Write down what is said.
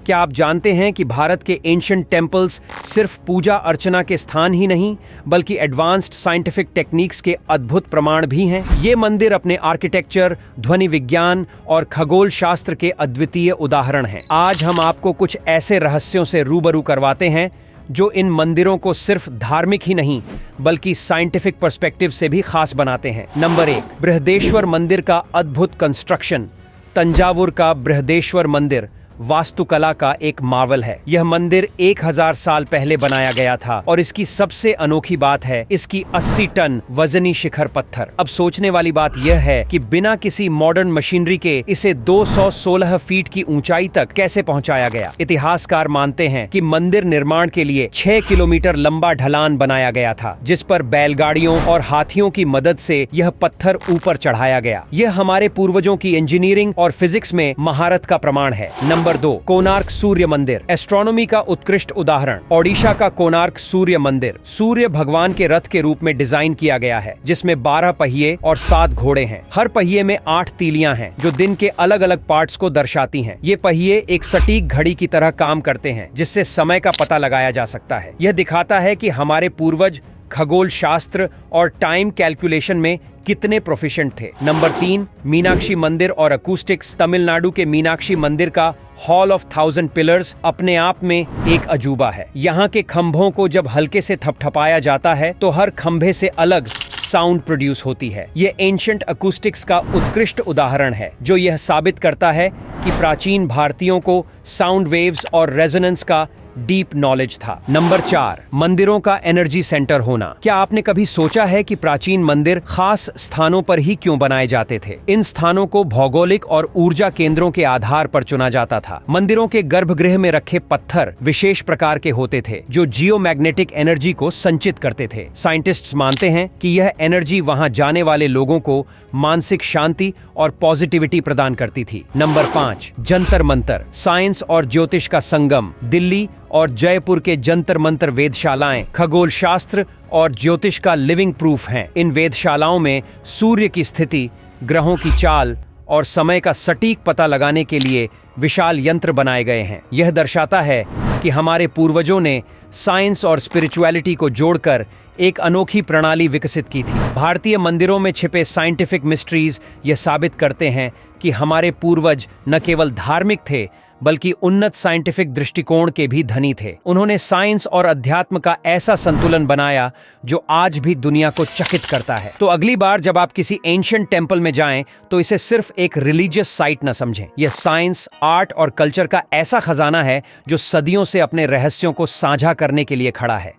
क्या आप जानते हैं कि भारत के एंशिएंट टेम्पल्स सिर्फ पूजा अर्चना के स्थान ही नहीं बल्कि एडवांस्ड साइंटिफिक टेक्निक्स के अद्भुत प्रमाण भी हैं। ये मंदिर अपने आर्किटेक्चर, ध्वनि विज्ञान और खगोल शास्त्र के अद्वितीय उदाहरण हैं। आज हम आपको कुछ ऐसे रहस्यों से रूबरू करवाते हैं जो इन मंदिरों को सिर्फ धार्मिक ही नहीं बल्कि साइंटिफिक पर्सपेक्टिव से भी खास बनाते हैं। नंबर 1, बृहदेश्वर मंदिर का अद्भुत कंस्ट्रक्शन। तंजावुर का बृहदेश्वर मंदिर वास्तुकला का एक मार्वल है। यह मंदिर 1000 साल पहले बनाया गया था और इसकी सबसे अनोखी बात है इसकी 80 टन वजनी शिखर पत्थर। अब सोचने वाली बात यह है कि बिना किसी मॉडर्न मशीनरी के इसे 216 फीट की ऊंचाई तक कैसे पहुंचाया गया। इतिहासकार मानते हैं कि मंदिर निर्माण के लिए 6 किलोमीटर लंबा ढलान बनाया गया था, जिस पर बैलगाड़ियों और हाथियों की मदद से यह पत्थर ऊपर चढ़ाया गया। यह हमारे पूर्वजों की इंजीनियरिंग और फिजिक्स में महारत का प्रमाण है। नंबर 2, कोणार्क सूर्य मंदिर। एस्ट्रोनॉमी का उत्कृष्ट उदाहरण। ओडिशा का कोणार्क सूर्य मंदिर सूर्य भगवान के रथ के रूप में डिजाइन किया गया है, जिसमें 12 पहिए और 7 घोड़े हैं। हर पहिए में 8 तीलियां हैं जो दिन के अलग अलग पार्ट्स को दर्शाती हैं। ये पहिए एक सटीक घड़ी की तरह काम करते हैं, जिससे समय का पता लगाया जा सकता है। यह दिखाता है कि हमारे पूर्वज खगोल शास्त्र और टाइम कैलकुलेशन में कितने प्रोफिशिएंट थे। नंबर 3, मीनाक्षी मंदिर और अकूस्टिक्स। तमिलनाडु के मीनाक्षी मंदिर का हॉल ऑफ 1000 पिलर्स अपने आप में एक अजूबा है। यहाँ के खंभों को जब हल्के से थपथपाया जाता है तो हर खंभे से अलग साउंड प्रोड्यूस होती है। यह एंशिएंट अकूस्टिक्स का उत्कृष्ट उदाहरण है, जो यह साबित करता है कि प्राचीन भारतीयों को साउंड वेव्स और रेजोनेंस का डीप नॉलेज था। नंबर 4, मंदिरों का एनर्जी सेंटर होना। क्या आपने कभी सोचा है कि प्राचीन मंदिर खास स्थानों पर ही क्यों बनाए जाते थे? इन स्थानों को भौगोलिक और ऊर्जा केंद्रों के आधार पर चुना जाता था। मंदिरों के गर्भगृह में रखे पत्थर विशेष प्रकार के होते थे जो जियोमैग्नेटिक एनर्जी को संचित करते थे। साइंटिस्ट्स मानते हैं कि यह एनर्जी वहां जाने वाले लोगों को मानसिक शांति और पॉजिटिविटी प्रदान करती थी। नंबर 5, जंतर मंतर। साइंस और ज्योतिष का संगम। दिल्ली और जयपुर के जंतर मंतर वेधशालाएं खगोल शास्त्र और ज्योतिष का लिविंग प्रूफ हैं। इन वेधशालाओं में सूर्य की स्थिति, ग्रहों की चाल और समय का सटीक पता लगाने के लिए विशाल यंत्र बनाए गए हैं। यह दर्शाता है कि हमारे पूर्वजों ने साइंस और स्पिरिचुअलिटी को जोड़कर एक अनोखी प्रणाली विकसित की थी। भारतीय मंदिरों में छिपे साइंटिफिक मिस्ट्रीज यह साबित करते हैं कि हमारे पूर्वज न केवल धार्मिक थे बल्कि उन्नत साइंटिफिक दृष्टिकोण के भी धनी थे। उन्होंने साइंस और अध्यात्म का ऐसा संतुलन बनाया जो आज भी दुनिया को चकित करता है। तो अगली बार जब आप किसी एंशिएंट टेम्पल में जाएं तो इसे सिर्फ एक रिलीजियस साइट न समझें। यह साइंस, आर्ट और कल्चर का ऐसा खजाना है जो सदियों से अपने रहस्यों को साझा करने के लिए खड़ा है।